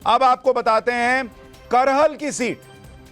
अब आपको बताते हैं करहल की सीट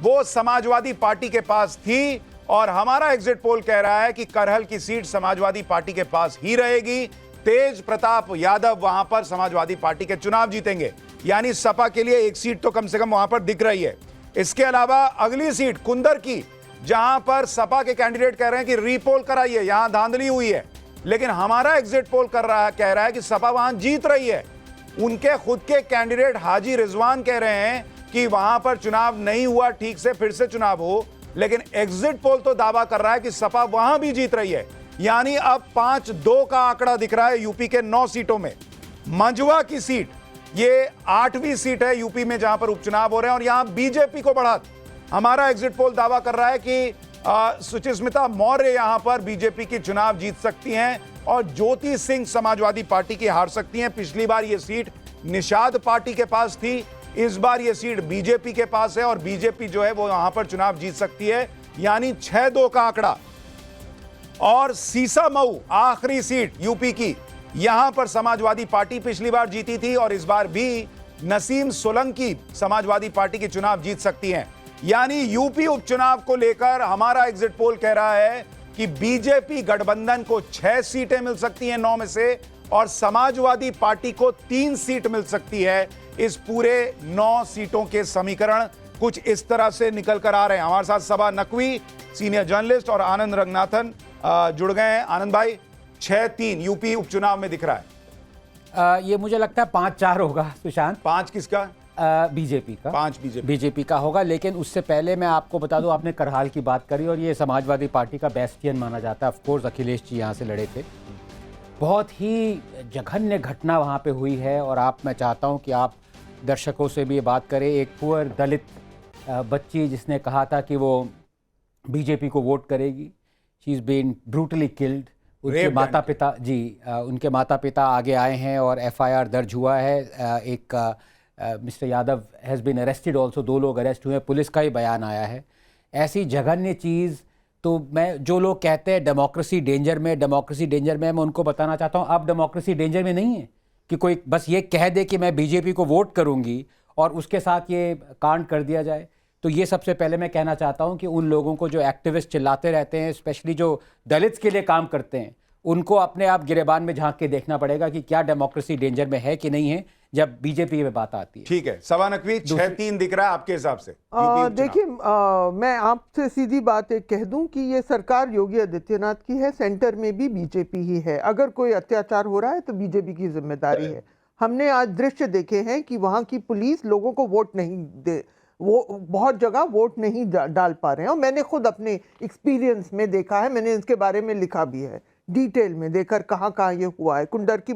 वो समाजवादी पार्टी के पास थी और हमारा एग्जिट पोल कह रहा है कि करहल की सीट समाजवादी पार्टी के पास ही रहेगी। तेज प्रताप यादव वहां पर समाजवादी पार्टी के चुनाव जीतेंगे, यानी सपा के लिए एक सीट तो कम से कम वहां पर दिख रही है। इसके अलावा अगली सीट कुंदर की, जहां पर सपा के कैंडिडेट कह रहे हैं कि रीपोल कराइए, यहां धांधली हुई है, लेकिन हमारा एग्जिट पोल कह रहा है कि सपा वहां जीत रही है। उनके खुद के कैंडिडेट हाजी रिजवान कह रहे हैं कि वहां पर चुनाव नहीं हुआ ठीक से, फिर से चुनाव हो, लेकिन एग्जिट पोल तो दावा कर रहा है कि सपा वहां भी जीत रही है। यानी अब 5-2 का आंकड़ा दिख रहा है यूपी के 9 सीटों में। मंझवा की सीट ये 8वीं सीट है यूपी में जहां पर उपचुनाव हो रहे हैं और यहां बीजेपी को बढ़त। हमारा एग्जिट पोल दावा कर रहा है कि सुचिस्मिता मौर्य यहां पर बीजेपी की चुनाव जीत सकती हैं और ज्योति सिंह समाजवादी पार्टी की हार सकती हैं। पिछली बार यह सीट निषाद पार्टी के पास थी, इस बार यह सीट बीजेपी के पास है और बीजेपी जो है वो यहां पर चुनाव जीत सकती है, यानी 6-2 का आंकड़ा। और सीसामऊ आखिरी सीट यूपी की, यहां पर समाजवादी पार्टी पिछली बार जीती थी और इस बार भी नसीम सोलंकी समाजवादी पार्टी की चुनाव जीत सकती हैं। यानी यूपी उपचुनाव को लेकर हमारा एग्जिट पोल कह रहा है कि बीजेपी गठबंधन को 6 सीटें मिल सकती हैं 9 में से और समाजवादी पार्टी को 3 सीट मिल सकती है। इस पूरे 9 सीटों के समीकरण कुछ इस तरह से निकल कर आ रहे हैं। हमारे साथ सबा नकवी सीनियर जर्नलिस्ट और आनंद रंगनाथन जुड़ गए हैं। आनंद भाई, 6-3 यूपी उपचुनाव में दिख रहा है। ये मुझे लगता है 5-4 होगा सुशांत। 5 किसका? बीजेपी का। 5 बीजेपी का होगा, लेकिन उससे पहले मैं आपको बता दूं, आपने करहाल की बात करी और ये समाजवादी पार्टी का बेस्टियन माना जाता है। ऑफ कोर्स अखिलेश जी यहाँ से लड़े थे। बहुत ही जघन्य घटना वहाँ पे हुई है और मैं चाहता हूँ कि आप दर्शकों से भी ये बात करें। एक पुअर दलित बच्ची जिसने कहा था कि वो बीजेपी को वोट करेगी, she is been brutally killed. उनके माता पिता उनके माता पिता आगे आए हैं और FIR दर्ज हुआ है। एक mister Yadav has been arrested also, 2 लोग अरेस्ट हुए हैं, पुलिस का ही बयान आया है। ऐसी जघन्य चीज़, तो मैं जो लोग कहते हैं डेमोक्रेसी डेंजर में, मैं उनको बताना चाहता हूँ अब डेमोक्रेसी डेंजर में नहीं है कि कोई बस ये कह दे कि मैं बीजेपी को वोट करूँगी और उसके साथ ये कांड कर दिया जाए। तो ये सबसे पहले मैं कहना चाहता हूँ कि उन लोगों को जो एक्टिविस्ट चिल्लाते रहते हैं, स्पेशली जो दलित्स के लिए काम करते हैं, उनको अपने आप गिरेबान में झांक के देखना पड़ेगा कि क्या डेमोक्रेसी डेंजर में है कि नहीं है जब बीजेपी में बात आती है। ठीक है, सबा नकवी, 6-3 दिख रहा है आपके हिसाब से? देखिए, मैं आपसे सीधी बात एक कह दूं कि ये सरकार योगी आदित्यनाथ की है, सेंटर में भी बीजेपी ही है। अगर कोई अत्याचार हो रहा है तो बीजेपी की जिम्मेदारी है। हमने आज दृश्य देखे हैं कि वहां की पुलिस लोगों को वोट नहीं दे, वो बहुत जगह वोट नहीं डाल पा रहे हैं और मैंने खुद अपने एक्सपीरियंस में देखा है। मैंने इसके बारे में लिखा भी है, डिटेल में देखकर कहाँ कहाँ ये हुआ है। कुंडर की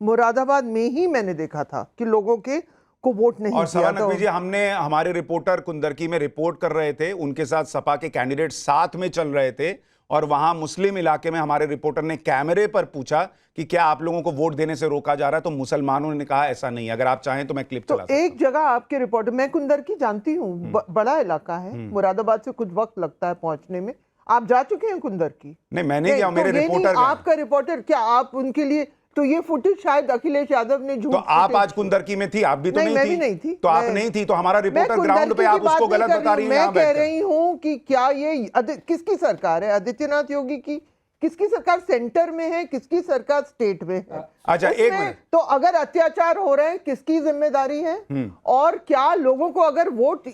मुरादाबाद में ही मैंने देखा था कि लोगों के को वोट नहीं और किया था। जी, हमारे रिपोर्टर कुंदरकी में रिपोर्ट कर रहे थे, उनके साथ सपा के कैंडिडेट साथ में चल रहे थे और वहां मुस्लिम इलाके में हमारे रिपोर्टर ने कैमरे पर पूछा कि क्या आप लोगों को वोट देने से रोका जा रहा है, तो मुसलमानों ने कहा ऐसा नहीं। अगर आप चाहें तो मैं क्लिप चला सकता हूं। एक जगह आपके रिपोर्टर, मैं कुंदरकी जानती हूँ, बड़ा इलाका है, मुरादाबाद से कुछ वक्त लगता है पहुंचने में। आप जा चुके हैं कुंदरकी? नहीं, मैंने क्या, मेरे रिपोर्टर। आपका रिपोर्टर, क्या आप उनके लिए, तो ये फुटेज शायद अखिलेश यादव ने झूठ। तो आप आज कुंदरकी में थी? आप भी तो नहीं, मैं भी नहीं थी। तो आप नहीं थी, तो हमारा रिपोर्टर ग्राउंड पे आप उसको गलत बता रही हैं। मैं कह रही हूँ कि क्या ये किसकी सरकार है? आदित्यनाथ योगी की? किसकी सरकार सेंटर में है, किसकी सरकार स्टेट में है? अच्छा, एक मिनट। तो अगर अत्याचार हो रहे हैं, किसकी जिम्मेदारी है? और क्या लोगों को अगर वोट,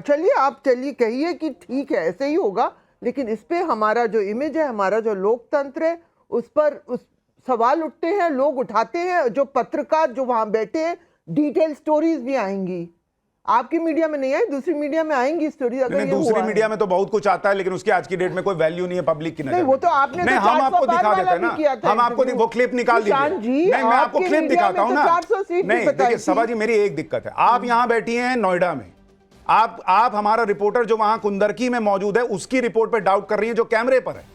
चलिए कहिए कि ठीक है ऐसे ही होगा, लेकिन इस पे हमारा जो इमेज है, हमारा जो लोकतंत्र है, उस पर सवाल उठते हैं, लोग उठाते हैं। जो पत्रकार जो वहां बैठे हैं, डिटेल स्टोरीज भी आएंगी। आपकी मीडिया में नहीं आई, दूसरी मीडिया में आएंगी स्टोरी। अगर दूसरी मीडिया में तो बहुत कुछ आता है, लेकिन उसकी आज की डेट में कोई वैल्यू नहीं है पब्लिक की नजर में। वो तो आपने नहीं, हम आपको दिखा देते हैं ना, हम आपको वो क्लिप निकाल दीजिए। नहीं, मैं आपको क्लिप दिखाता हूं ना। नहीं, देखिए सबा जी, मेरी एक दिक्कत है, आप यहां बैठी हैं नोएडा में, आप हमारा रिपोर्टर जो वहां कुंदरकी में मौजूद है उसकी रिपोर्ट पे डाउट कर रही है जो कैमरे पर है।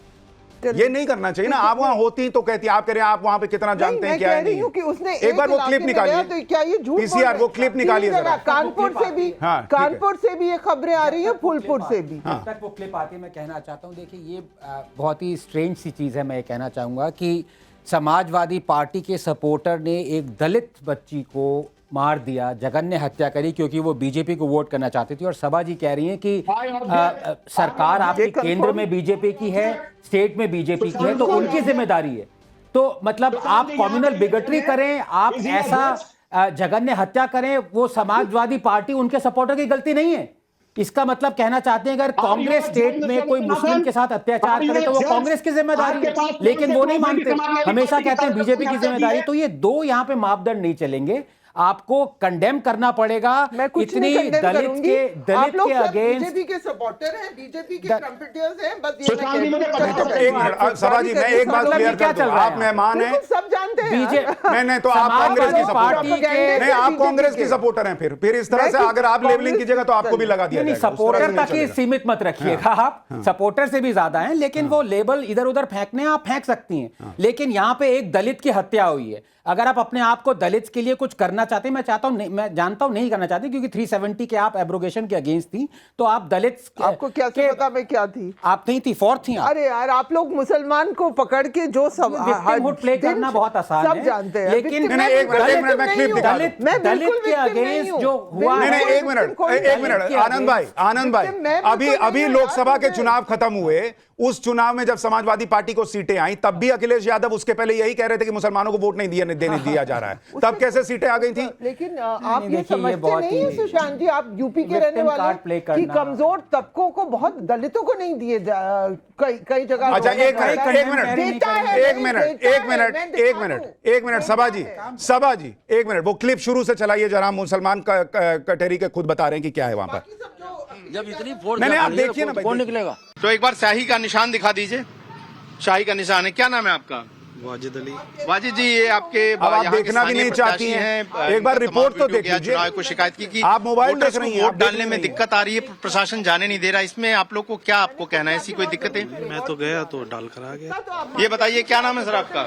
ये नहीं करना चाहिए ना। आप वहां होती तो कहती, आप कह रहे हैं आप वहां पे कितना जानते हैं, क्या है नहीं। कि उसने एक बार वो क्लिप निकालिए, तो क्या ये झूठ? पीसीआर वो क्लिप निकालिए जरा। कानपुर से भी ये खबरें आ रही है, फूलपुर से भी। जब तक वो क्लिप आती है, मैं कहना चाहता हूँ, देखिए ये बहुत ही स्ट्रेंज सी चीज़ है। मैं कहना चाहूँगा कि समाजवादी पार्टी के सपोर्टर ने एक दलित बच्ची को मार दिया, जघन्य हत्या करी क्योंकि वो बीजेपी को वोट करना चाहती थी। और सभा जी कह रही हैं कि सरकार आपकी केंद्र में बीजेपी की है, स्टेट में बीजेपी की है, तो उनकी जिम्मेदारी है। तो मतलब आप कम्युनल बिगटरी करें, आप ऐसा जघन्य हत्या करें, वो समाजवादी पार्टी उनके सपोर्टर की गलती नहीं है। इसका मतलब कहना चाहते हैं अगर कांग्रेस स्टेट में कोई मुस्लिम के साथ अत्याचार करे तो वो कांग्रेस की जिम्मेदारी है, लेकिन वो नहीं मानते, हमेशा कहते हैं बीजेपी की जिम्मेदारी। तो ये दो यहाँ पे मापदंड नहीं चलेंगे, आपको कंडेम करना पड़ेगा। इतनी दलित के अगेंस्ट बीजेपी के सपोर्टर हैं, बीजेपी के ट्रम्पेटर्स हैं, बस ये एक मिनट सभा जी, मैं एक बात क्लियर कर दूं, आप मेहमान हैं, सब जानते हैं। नहीं तो आप कांग्रेस की सपोर्टर नहीं, आप कांग्रेस की सपोर्टर हैं। फिर इस तरह से अगर आप लेबलिंग कीजिएगा तो आपको भी लगा दिया जाएगा। सपोर्टर तक ही सीमित मत रखिएगा, आप सपोर्टर से भी ज्यादा हैं, लेकिन वो लेबल इधर उधर फेंकने आप फेंक सकती हैं, लेकिन यहाँ पे एक दलित की हत्या हुई है। अगर आप अपने आप को दलित के लिए कुछ करना चाहते हैं, मैं चाहता हूं, मैं जानता हूं नहीं करना चाहते, क्योंकि 370 के आप एब्रोगेशन के अगेंस्ट थी, तो आप दलित आपको क्या पता मैं क्या थी? आप नहीं थी, फोर्थ थी आप। अरे यार, आप लोग मुसलमान को पकड़ के जो सब विक्टिमहुड प्ले करना बहुत आसान है, सब जानते हैं, लेकिन एक मिनट मैं क्लिप दिखा दूं। दलित के अगेंस्ट जो हुआ, नहीं एक मिनट आनंद भाई, अभी लोकसभा के चुनाव खत्म हुए, उस चुनाव में जब समाजवादी पार्टी को सीटें आई तब भी अखिलेश यादव उसके पहले यही कह रहे थे कि मुसलमानों को वोट नहीं दिया जा रहा है, तब कैसे सीटें आ गई थी? लेकिन आप ये समझते नहीं हैं सुशांत जी, आप यूपी के रहने वाले कि कमजोर तबकों को, बहुत दलितों को नहीं दिए कई जगह। अच्छा एक मिनट सभा जी एक मिनट, वो क्लिप शुरू से चलाइए जरा, मुसलमान कटेरी के खुद बता रहे हैं कि क्या है वहां पर। जब इतनी फोर्स नहीं आप देखिए ना, कौन निकलेगा? तो एक बार शाही का निशान दिखा दीजिए। शाही का निशान है, क्या नाम है आपका? वाजिद अली। वाजिद जी, ये आपके अब आप देखना भी नहीं चाहती हैं, एक बार रिपोर्ट तो देख लीजिए। चुनाव को शिकायत की कि आप मोबाइल देख रही हैं, वोट डालने में दिक्कत आ रही है, प्रशासन जाने नहीं दे रहा, इसमें आप लोग को क्या आपको कहना है? ऐसी कोई दिक्कत है? मैं तो गया तो डाल कर आ गया। ये बताइए क्या नाम है सर आपका?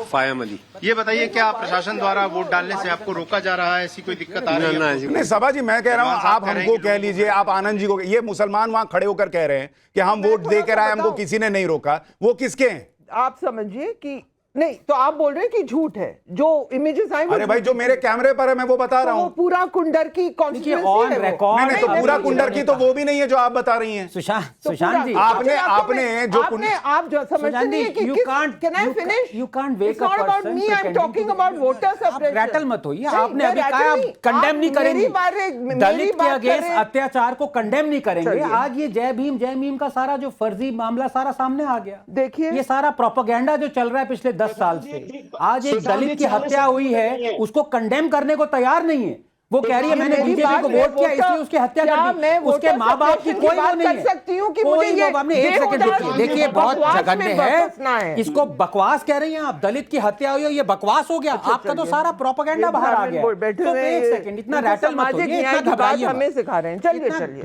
फायम अली। ये बताइए क्या प्रशासन द्वारा वोट डालने से आपको रोका जा रहा है? ऐसी कोई दिक्कत आ रही है? नहीं सभा जी, मैं कह रहा हूं आप हमको कह लीजिए, आप आनंद जी को, ये मुसलमान वहां खड़े होकर कह रहे हैं कि हम वोट दे कर आए, हमको किसी ने नहीं रोका, वो किसके हैं? आप समझिए कि नहीं, तो आप बोल रहे हैं कि झूठ है, जो इमेजेस आए। अरे भाई, जो मेरे कैमरे पर है मैं वो बता रहा हूँ। पूरा कुंडर की ऑन रिकॉर्ड नहीं, तो पूरा कुंडर की तो वो भी नहीं है जो आप बता रही हैं। सुशांत जी, आपने जो आप जो समझते नहीं है कि can I finish? You can't wake up about me, I am talking about voter suppression. Rattle मत होइए, आपने अभी कहा आप कंडेम नहीं करेंगे, दलित के अगेंस्ट अत्याचार को कंडेम नहीं करेंगे। आज ये जय भीम जय मीम का सारा जो फर्जी मामला सारा सामने आ गया। देखिए, ये सारा प्रोपेगेंडा जो चल रहा है पिछले 10 साल से, आज एक दलित की हत्या हुई है, उसको कंडेम करने को तैयार नहीं है। वो कह रही है मैंने बीजेपी को वोट किया इसलिए उसकी हत्या कर दी। उसके माँ बाप की कोई वो नहीं है। एक सेकंड देखिए, बहुत जघन्य है, इसको बकवास कह रही हैं आप। दलित की हत्या हुई है, ये बकवास हो गया। आपका तो सारा प्रोपेगेंडा बाहर आ गया। तो एक सेकंड, इतना रैटल मत होइए, इतना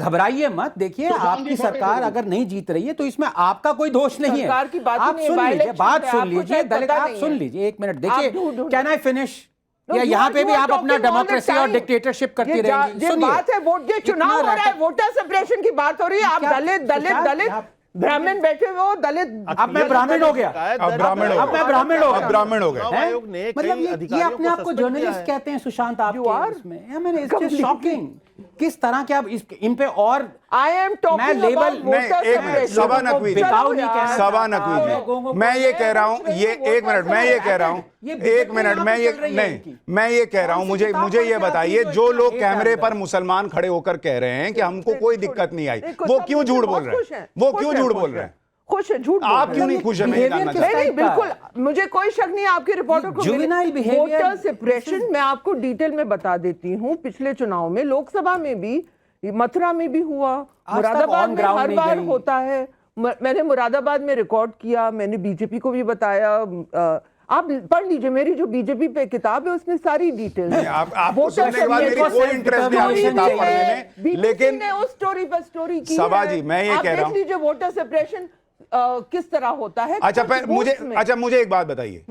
घबराइए मत। देखिए, आपकी सरकार अगर नहीं जीत रही है तो इसमें आपका कोई दोष नहीं है। आप सुन लीजिए, बात सुन लीजिए, दलित आप सुन लीजिए, एक मिनट देखिए। Can I finish? या यहाँ पे भी आप अपना डेमोक्रेसी और डिक्टेटरशिप करती रहेंगी? सुनिए, बात है वोट, ये चुनाव हो रहा है, वोटर सप्रेशन की बात हो रही है। आप दलित ब्राह्मण बैठे हो, दलित। अब मैं ब्राह्मण हो गया, अब ब्राह्मण हो गए। मतलब ये अपने आप को जर्नलिस्ट कहते हैं सुशांत? आप शॉकिंग किस तरह के आप इन पे, और आई एम टॉकिंग नहीं, सभा नकवी जी, मैं ये कह रहा हूँ, एक मिनट मैं ये कह रहा हूँ, मैं ये कह रहा हूँ, मुझे ये बताइए, जो लोग कैमरे पर मुसलमान खड़े होकर कह रहे हैं कि हमको कोई दिक्कत नहीं आई, वो क्यों झूठ बोल रहे हैं? वो क्यों झूठ बोल रहे हैं? खुश है, झूठ आप क्यों नहीं खुश है? नहीं, बिल्कुल, मुझे कोई शक नहीं आपकी रिपोर्टर को। वोटर सप्रेशन मैं आपको डिटेल में बता देती हूँ। पिछले चुनाव में, लोकसभा में भी, मथुरा में भी हुआ, मुरादाबाद में हर बार होता है। मैंने मुरादाबाद में रिकॉर्ड किया, मैंने बीजेपी को भी बताया। आप पढ़ लीजिए, मेरी जो बीजेपी पे किताब है उसमें सारी डिटेल है। आपको सुनने के बाद मेरी कोई इंटरेस्ट नहीं आपकी किताब पढ़ने में, लेकिन उस स्टोरी पर स्टोरी की सभा जी, मैं ये कह रहा हूँ, देख लीजिए वोटर सप्रेशन किस तरह होता है। अच्छा मुझे एक बात बताइए,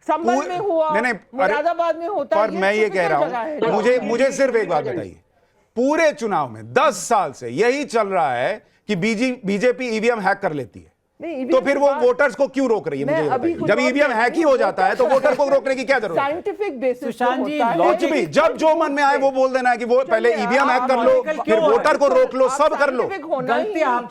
संभल में हुआ, मुरादाबाद में होता है, पर मैं ये कह रहा हूं, मुझे सिर्फ एक बात बताइए, पूरे चुनाव में 10 साल से यही चल रहा है कि बीजेपी ईवीएम हैक कर लेती है, नहीं, तो फिर वो EVM वोटर्स को क्यों रोक रही है? मैं मुझे ये अभी बताइए। कुछ जब और ईवीएम हैक ही हो जाता है तो वोटर को रोकने की क्या जरूरत है? साइंटिफिक बेसिस सुशांत जी, कुछ भी जब जो मन में आए वो बोल देना है कि वो पहले ईवीएम हैक कर लो, political फिर क्यों हो रहा है? वोटर को रोक लो, सब कर लो। होना ही गलती नहीं आप